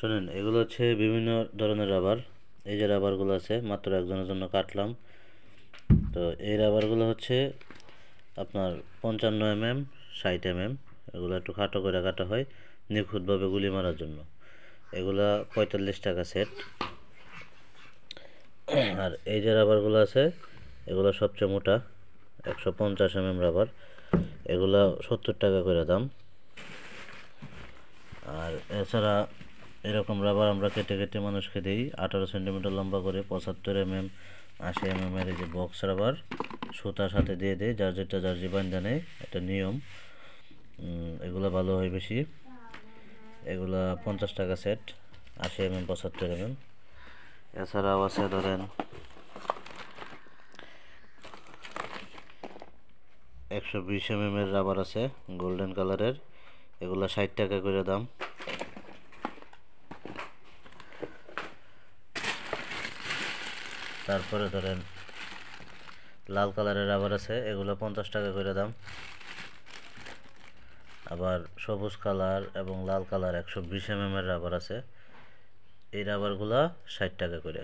শোনেন, এগুলো হচ্ছে বিভিন্ন ধরনের রাবার। এই যে রাবারগুলো আছে মাত্র একজনের জন্য কাটলাম। তো এই রাবারগুলো হচ্ছে আপনার 55 mm, 60 mm। এগুলো একটু খাটো করে কাটা হয় নিখুঁতভাবে গুলি মারার জন্য। এগুলা 45 টাকা সেট। আর এই যে রাবারগুলো আছে এগুলো সবচেয়ে মোটা, 150 mm রাবার। এগুলা 70 টাকা করে দাম। আর এছাড়া এরকম রাবার আমরা কেটে কেটে মানুষকে দিই 18 সেন্টিমিটার লম্বা করে, 75 mm, 80 mm এর এই যে বক্স রাবার সুতার সাথে দিয়ে দেয়, যার যেটা যার যে বান্ধা নেয়, এটা নিয়ম। এগুলো ভালো হয় বেশি। এগুলা 50 টাকা সেট, 80 mm, 75 mm। এছাড়াও আছে ধরেন 120 mm এর রাবার আছে গোল্ডেন কালারের, এগুলা 60 টাকা করে দাম। তারপরে ধরেন লাল কালারের রাবার আছে, এগুলো 50 টাকা করে দাম। আবার সবুজ কালার এবং লাল কালার 120 mm এর রাবার আছে, এই রাবারগুলা 60 টাকা করে।